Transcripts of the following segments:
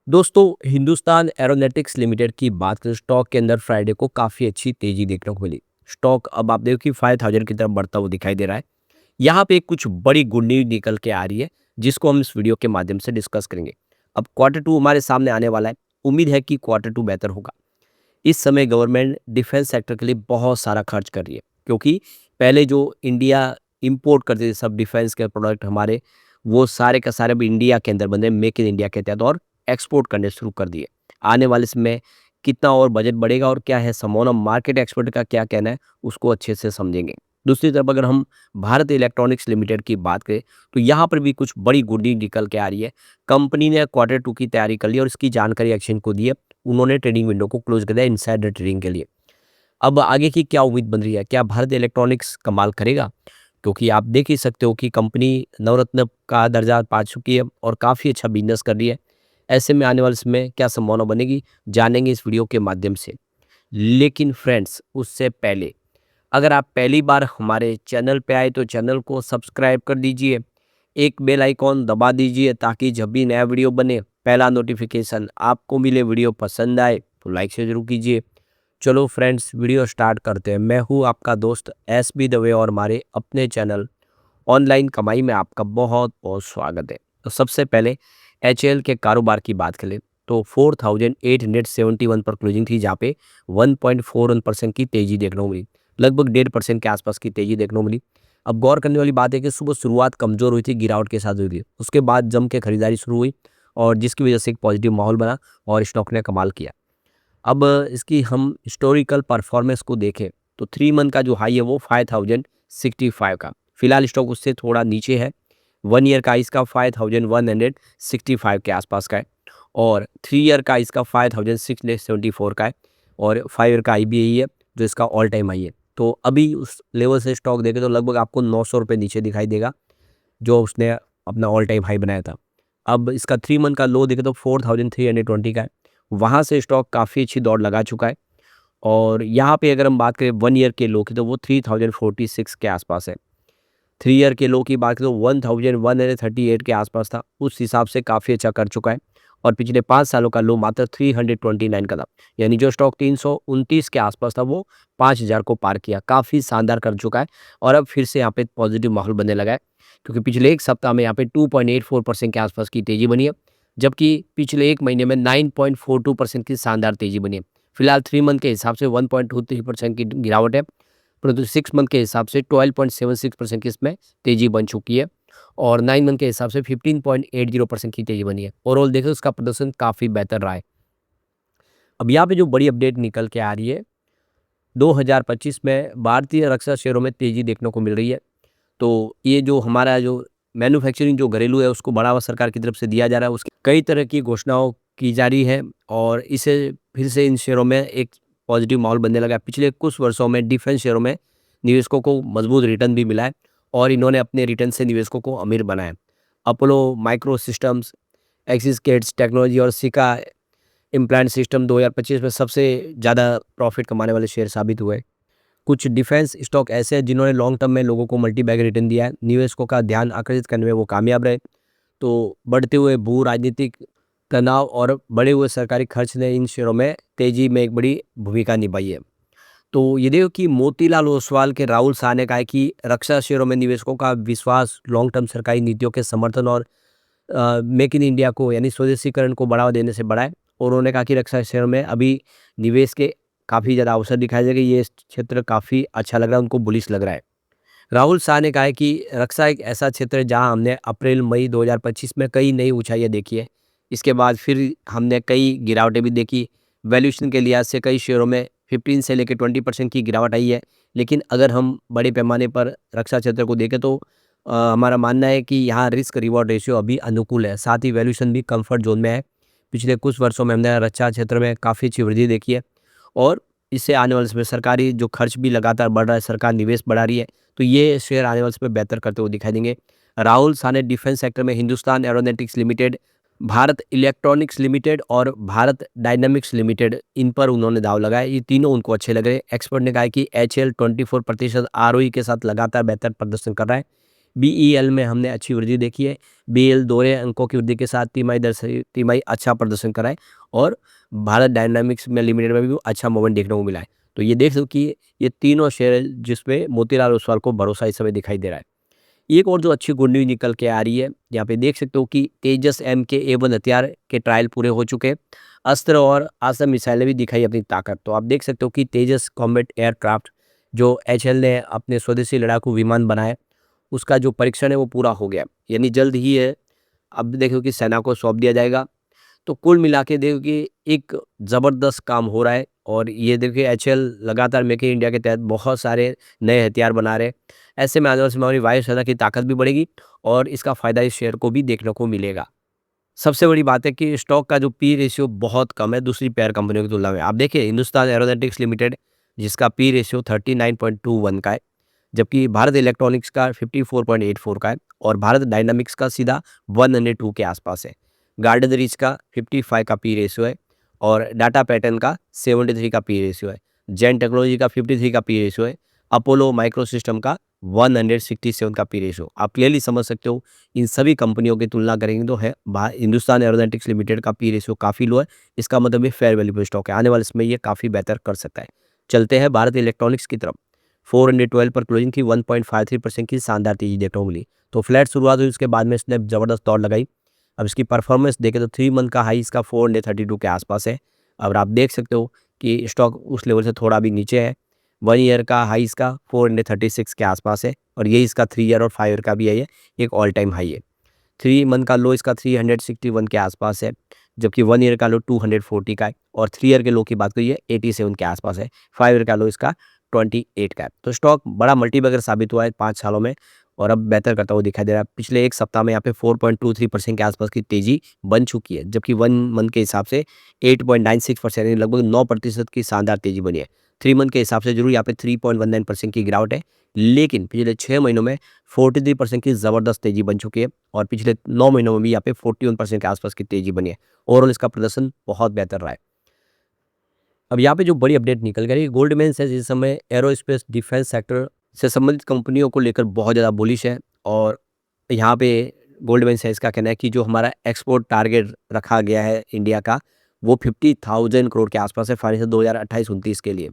दोस्तों Hindustan aeronautics limited की बात करें स्टॉक के अंदर फ्राइडे को काफ़ी अच्छी तेजी देखने को मिली। स्टॉक अब आप देखो कि 5000 की तरफ बढ़ता हुआ दिखाई दे रहा है। यहाँ पे कुछ बड़ी गुड न्यूज निकल के आ रही है जिसको हम इस वीडियो के माध्यम से डिस्कस करेंगे। अब क्वार्टर टू हमारे सामने आने वाला है। उम्मीद है कि क्वार्टर टू बेहतर होगा। इस समय गवर्नमेंट डिफेंस सेक्टर के लिए बहुत सारा खर्च कर रही है, क्योंकि पहले जो इंडिया इंपोर्ट करते थे सब डिफेंस के प्रोडक्ट हमारे, वो सारे का सारे अब इंडिया के अंदर बने मेक इन इंडिया के तहत और एक्सपोर्ट करने शुरू कर दिए। आने वाले समय कितना और बजट बढ़ेगा और क्या है संभावना, मार्केट एक्सपर्ट का क्या कहना है, उसको अच्छे से समझेंगे। दूसरी तरफ अगर हम भारत इलेक्ट्रॉनिक्स लिमिटेड की बात करें तो यहाँ पर भी कुछ बड़ी गुड न्यूज निकल के आ रही है। कंपनी ने क्वार्टर टू की तैयारी कर ली और इसकी जानकारी एक्शन को दी है। उन्होंने ट्रेडिंग विंडो को क्लोज कर दिया इनसाइडर ट्रेडिंग के लिए। अब आगे की क्या उम्मीद बन रही है? क्या भारत इलेक्ट्रॉनिक्स कमाल करेगा? क्योंकि आप देख ही सकते हो कि कंपनी नवरत्न का दर्जा पा चुकी है और काफ़ी अच्छा बिज़नेस कर रही है। ऐसे में आने वाले समय क्या संभावना बनेगी, जानेंगे इस वीडियो के माध्यम से। लेकिन फ्रेंड्स उससे पहले अगर आप पहली बार हमारे चैनल पे आए तो चैनल को सब्सक्राइब कर दीजिए, एक बेल आइकॉन दबा दीजिए ताकि जब भी नया वीडियो बने पहला नोटिफिकेशन आपको मिले। वीडियो पसंद आए तो लाइक से जरूर कीजिए। चलो फ्रेंड्स वीडियो स्टार्ट करते हैं। मैं हूँ आपका दोस्त एस बी दवे और हमारे अपने चैनल ऑनलाइन कमाई में आपका बहुत बहुत स्वागत है। तो सबसे पहले एच के कारोबार की बात करें तो 4871 पर क्लोजिंग थी, जहाँ पे 1.41% की तेजी देखने को मिली, लगभग 1.5% के आसपास की तेजी देखने को मिली। अब गौर करने वाली बात है कि सुबह शुरुआत कमजोर हुई थी, गिरावट के साथ हुई थी, उसके बाद जम के खरीदारी शुरू हुई और जिसकी वजह से एक पॉजिटिव माहौल बना और स्टॉक ने कमाल किया। अब इसकी हम हिस्टोरिकल परफॉर्मेंस को देखें तो 3 मंथ का जो हाई है वो 5065 का, फिलहाल स्टॉक उससे थोड़ा नीचे है। 1 ईयर का इसका 5165 के आसपास का है और 3 ईयर का इसका 5674 का है और 5 ईयर का आई भी यही है जो इसका ऑल टाइम हाई है। तो अभी उस लेवल से स्टॉक देखें तो लगभग आपको 900 रुपये नीचे दिखाई देगा, जो उसने अपना ऑल टाइम हाई बनाया था। अब इसका 3 मंथ का लो देखें तो 4320 का है, वहाँ से स्टॉक काफ़ी अच्छी दौड़ लगा चुका है। और यहाँ पे अगर हम बात करें 1 ईयर के लो की तो वो 3046 के आसपास है। 3 ईयर के लो की बात करें तो 1138 के आसपास था, उस हिसाब से काफ़ी अच्छा कर चुका है। और पिछले 5 सालों का लो मात्र 329 का था, यानी जो स्टॉक 329 के आसपास था वो 5000 को पार किया, काफ़ी शानदार कर चुका है। और अब फिर से यहाँ पे पॉजिटिव माहौल बनने लगा है, क्योंकि पिछले एक सप्ताह में यहाँ पे 2.84% के आसपास की तेज़ी बनी है, जबकि पिछले एक महीने में 9.42% की शानदार तेज़ी बनी है। फिलहाल 3 मंथ के हिसाब से 1.23% की गिरावट है, परंतु 6 मंथ के हिसाब से 12.76% की इसमें तेज़ी बन चुकी है और 9 मंथ के हिसाब से 15.80% की तेज़ी बनी है। ओवरऑल देखें उसका प्रदर्शन काफ़ी बेहतर रहा है। अब यहाँ पे जो बड़ी अपडेट निकल के आ रही है, 2025 में भारतीय रक्षा शेयरों में तेज़ी देखने को मिल रही है। तो ये जो हमारा जो मैन्युफैक्चरिंग जो घरेलू है उसको बढ़ावा सरकार की तरफ से दिया जा रहा है, उसकी कई तरह की घोषणाओं की जा रही है और इसे फिर से इन शेयरों में एक पॉजिटिव माहौल बनने लगा है। पिछले कुछ वर्षों में डिफेंस शेयरों में निवेशकों को मजबूत रिटर्न भी मिला है और इन्होंने अपने रिटर्न से निवेशकों को अमीर बनाया। Apollo micro systems, Axiscades technology और सिका इम्प्लांट सिस्टम 2025 में सबसे ज़्यादा प्रॉफिट कमाने वाले शेयर साबित हुए। कुछ डिफेंस स्टॉक ऐसे हैं जिन्होंने लॉन्ग टर्म में लोगों को मल्टी बैग रिटर्न दिया है, निवेशकों का ध्यान आकर्षित करने में वो कामयाब रहे। तो बढ़ते हुए भू राजनीतिक तनाव और बढ़े हुए सरकारी खर्च ने इन शेयरों में तेजी में एक बड़ी भूमिका निभाई है। तो ये देखो कि मोतीलाल ओसवाल के राहुल शाह ने कहा है कि रक्षा शेयरों में निवेशकों का विश्वास लॉन्ग टर्म सरकारी नीतियों के समर्थन और मेक इन इंडिया को यानी स्वदेशीकरण को बढ़ावा देने से बढ़ा है। और उन्होंने कहा कि रक्षा शेयरों में अभी निवेश के काफ़ी ज़्यादा अवसर दिखाई देंगे, ये क्षेत्र काफ़ी अच्छा लग रहा है, उनको बुलिश लग रहा है। राहुल शाह ने कहा है कि रक्षा एक ऐसा क्षेत्र है जहां हमने अप्रैल मई 2025 में कई नई ऊंचाइयां देखी है। इसके बाद फिर हमने कई गिरावटें भी देखी। वैल्यूएशन के लिहाज से कई शेयरों में 15 से लेकर 20% की गिरावट आई है। लेकिन अगर हम बड़े पैमाने पर रक्षा क्षेत्र को देखें तो हमारा मानना है कि यहाँ रिस्क रिवॉर्ड रेशियो अभी अनुकूल है, साथ ही वैल्यूएशन भी कंफर्ट जोन में है। पिछले कुछ वर्षों में हमने रक्षा क्षेत्र में काफ़ी अच्छी वृद्धि देखी है और इससे आने वाले समय सरकारी जो खर्च भी लगातार बढ़ रहा है, सरकार निवेश बढ़ा रही है, तो ये शेयर आने वाले समय बेहतर करते हुए दिखाई देंगे। राहुल शाह ने डिफेंस सेक्टर में Hindustan aeronautics limited, Bharat electronics limited और भारत डायनामिक्स लिमिटेड, इन पर उन्होंने दाव लगाया। ये तीनों उनको अच्छे लग रहे हैं। एक्सपर्ट ने कहा है कि HL 24% ROE के साथ लगातार बेहतर प्रदर्शन कर रहा है। बीईएल में हमने अच्छी वृद्धि देखी है। बीईएल दोहरे अंकों की वृद्धि के साथ तिमाही अच्छा प्रदर्शन करा है और भारत डायनामिक्स में लिमिटेड में भी अच्छा मोमेंट देखने को मिला है। तो ये देख सकते हो कि ये तीनों शेयर है जिसमें मोतीलाल ओसवाल को भरोसा इस समय दिखाई दे रहा है। एक और जो अच्छी गुड न्यूज़ निकल के आ रही है, यहाँ पे देख सकते हो कि तेजस MK-A1 हथियार के ट्रायल पूरे हो चुके हैं। अस्त्र और आसम मिसाइलें भी दिखाई अपनी ताकत। तो आप देख सकते हो कि तेजस कॉम्बैट एयरक्राफ्ट जो एचएल ने अपने स्वदेशी लड़ाकू विमान बनाए, उसका जो परीक्षण है वो पूरा हो गया। यानी जल्द ही है, अब देखो कि सेना को सौंप दिया जाएगा। तो कुल मिला के देखो कि एक ज़बरदस्त काम हो रहा है और ये देखिए एचएल लगातार मेक इन इंडिया के तहत बहुत सारे नए हथियार बना रहे हैं। ऐसे में आने वाले समय में हमारी वायुसेना की ताकत भी बढ़ेगी और इसका फ़ायदा इस शेयर को भी देखने को मिलेगा। सबसे बड़ी बात है कि स्टॉक का जो पी रेशियो बहुत कम है दूसरी पेयर कंपनियों की तुलना में। आप देखिए हिंदुस्तान एरोनॉटिक्स लिमिटेड जिसका पी रेशियो 39.21 का है, जबकि भारत इलेक्ट्रॉनिक्स का 54.84 का है और भारत डायनामिक्स का सीधा 102 के आसपास है। गार्डन रीच का 55 का पी रेशियो है और डाटा पैटर्न का 73 का पी रेशियो है। जेन टेक्नोलॉजी का 53 का पी रेशियो है। अपोलो माइक्रो सिस्टम का 167 का पी रेशियो। आप क्लियरली समझ सकते हो इन सभी कंपनियों की तुलना करेंगे तो है हिंदुस्तान एरोनॉटिक्स लिमिटेड का पी रेशियो काफ़ी लो है। इसका मतलब ये फेयर वैल्यू पे स्टॉक है, आने वाले समय ये काफ़ी बेहतर कर सकता है। चलते हैं भारत इलेक्ट्रॉनिक्स की तरफ। 412 पर क्लोजिंग की 1.53% की शानदार तेजी देखने को मिली। तो फ्लैट शुरुआत हुई, उसके बाद में इसने ज़बरदस्त दौड़ लगाई। अब इसकी परफॉर्मेंस देखें तो 3 मंथ का हाई इसका 432 के आसपास है। अब आप देख सकते हो कि स्टॉक उस लेवल से थोड़ा भी नीचे है। 1 ईयर का हाई इसका 436 के आसपास है और ये इसका 3 ईयर और 5 ईयर का भी है, ये एक ऑल टाइम हाई है। 3 मंथ का लो इसका 361 के आसपास है, जबकि 1 ईयर का लो 240 का है और 3 ईयर के लो की बात करिए 87 के आसपास है। 5 ईयर का लो इसका 28 का है। तो स्टॉक बड़ा मल्टीबैगर साबित हुआ है 5 सालों में और अब बेहतर करता हुआ दिखाई दे रहा है। पिछले एक सप्ताह में यहाँ पे 4.23% के आसपास की तेजी बन चुकी है, जबकि 1 मंथ के हिसाब से 8.96% यानी लगभग 9% की शानदार तेजी बनी है। 3 मंथ के हिसाब से जरूर यहाँ पे 3.19% की गिरावट है, लेकिन पिछले 6 महीनों में 43% की ज़बरदस्त तेजी बन चुकी है और पिछले 9 महीनों में भी यहाँ पे 41% के आसपास की तेजी बनी है। ओवरऑल इसका प्रदर्शन बहुत बेहतर रहा है। अब यहाँ पे जो बड़ी अपडेट निकल गई है, गोल्डमैन सैच्स इस समय एरोस्पेस डिफेंस सेक्टर से संबंधित कंपनियों को लेकर बहुत ज़्यादा बुलिश है और यहाँ पे गोल्डमैन सैच्स का कहना है कि जो हमारा एक्सपोर्ट टारगेट रखा गया है इंडिया का, वो 50,000 करोड़ के आसपास है फाइनेंशियल 2028-29 के लिए।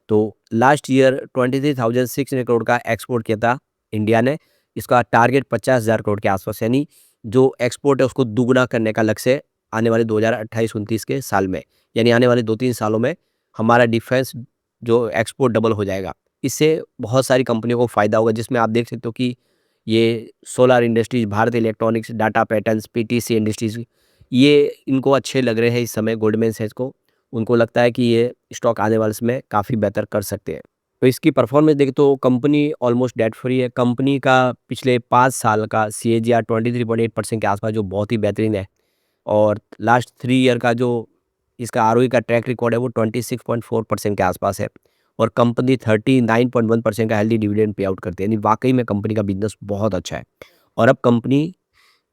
तो लास्ट ईयर 23,600 करोड़ का एक्सपोर्ट किया था इंडिया ने। इसका टारगेट 50,000 करोड़ के आसपास, यानी जो एक्सपोर्ट है उसको दुगना करने का लक्ष्य है आने वाले 2028-29 के साल में। यानी आने वाले 2-3 सालों में हमारा डिफेंस जो एक्सपोर्ट डबल हो जाएगा। इससे बहुत सारी कंपनियों को फ़ायदा होगा, जिसमें आप देख सकते हो कि ये solar industries, Bharat electronics, data patterns, PTC industries, ये इनको अच्छे लग रहे हैं इस समय गोल्डमैन सैच्स को। उनको लगता है कि ये स्टॉक आने वाले समय काफ़ी बेहतर कर सकते हैं। तो इसकी परफॉर्मेंस देखें तो कंपनी ऑलमोस्ट डेट फ्री है। कंपनी का पिछले 5 साल का CAGR 23.8% के आसपास जो बहुत ही बेहतरीन है और लास्ट 3 ईयर का जो इसका ROE का ट्रैक रिकॉर्ड है वो 26.4% के आसपास है और कंपनी 39.1% का हेल्दी डिविडेंड पे आउट करती है। यानी वाक़ई में कंपनी का बिज़नेस बहुत अच्छा है और अब कंपनी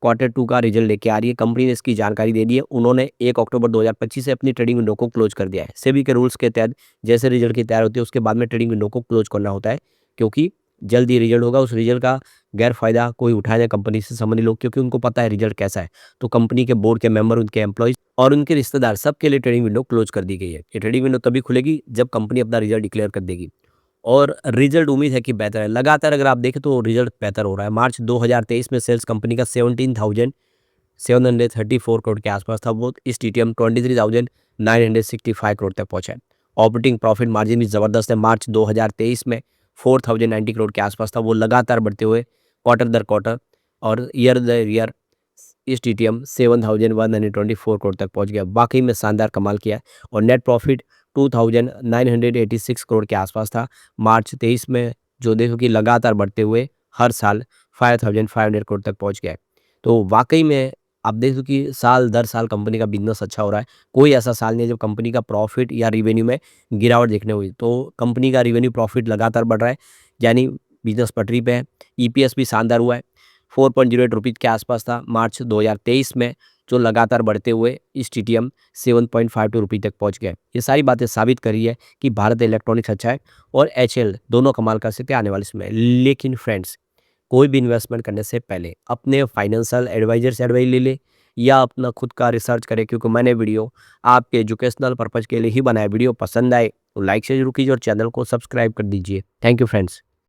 Q2 का रिजल्ट लेके आ रही है। कंपनी ने इसकी जानकारी दे दी है। उन्होंने 1 अक्टूबर 2025 से अपनी ट्रेडिंग विंडो को क्लोज कर दिया है। सेबी के रूल्स के तहत जैसे रिजल्ट की तैयार होती है उसके बाद में ट्रेडिंग विंडो को क्लोज करना होता है, क्योंकि जल्द ही रिजल्ट होगा। उस रिजल्ट का गैर फ़ायदा कोई उठाए ना कंपनी से संबंधित लोग, क्योंकि उनको पता है रिजल्ट कैसा है। तो कंपनी के बोर्ड के मेंबर, उनके एम्प्लॉइज़ और उनके रिश्तेदार सबके लिए ट्रेडिंग विंडो क्लोज कर दी गई है। ये ट्रेडिंग विंडो तभी खुलेगी जब कंपनी अपना रिजल्ट डिक्लेयर कर देगी और रिजल्ट उम्मीद है कि बेहतर है। लगातार अगर आप देखें तो रिजल्ट बेहतर हो रहा है। मार्च 2023 में सेल्स कंपनी का 17,734 करोड़ के आसपास था, वो इस TTM 23,965 करोड़ तक पहुंचा है। ऑपरेटिंग प्रॉफिट मार्जिन भी ज़बरदस्त है। मार्च 2023 में 4,090 करोड़ के आसपास था, वो लगातार बढ़ते हुए क्वार्टर दर क्वार्टर और ईयर दर ईयर इस TTM 7,124 करोड़ तक पहुंच गया। वाकई में शानदार कमाल किया है और नेट प्रॉफिट 2,986 करोड़ के आसपास था मार्च 23 में, जो देखो कि लगातार बढ़ते हुए हर साल 5,500 करोड़ तक पहुंच गया है। तो वाकई में आप देख सको कि साल दर साल कंपनी का बिजनेस अच्छा हो रहा है। कोई ऐसा साल नहीं है जब कंपनी का प्रॉफिट या रिवेन्यू में गिरावट देखने हुई। तो कंपनी का रिवेन्यू प्रॉफिट लगातार बढ़ रहा है, यानी बिजनेस पटरी पे है। EPS भी शानदार हुआ है, 4.08 रुपीज़ के आसपास था मार्च 2023 में, जो लगातार बढ़ते हुए इस TTM 7.52 रुपये तक पहुंच गया है। ये सारी बातें साबित कर रही है कि भारत इलेक्ट्रॉनिक्स अच्छा है और HL दोनों कमाल कर सकते हैं आने वाले समय। लेकिन फ्रेंड्स, कोई भी इन्वेस्टमेंट करने से पहले अपने फाइनेंशियल एडवाइजर से एडवाइस ले लें या अपना खुद का रिसर्च करें, क्योंकि मैंने वीडियो आपके एजुकेशनल पर्पज़ के लिए ही बनाया। वीडियो पसंद आए तो लाइक से ज़रूर कीजिए और चैनल को सब्सक्राइब कर दीजिए। Thank you friends.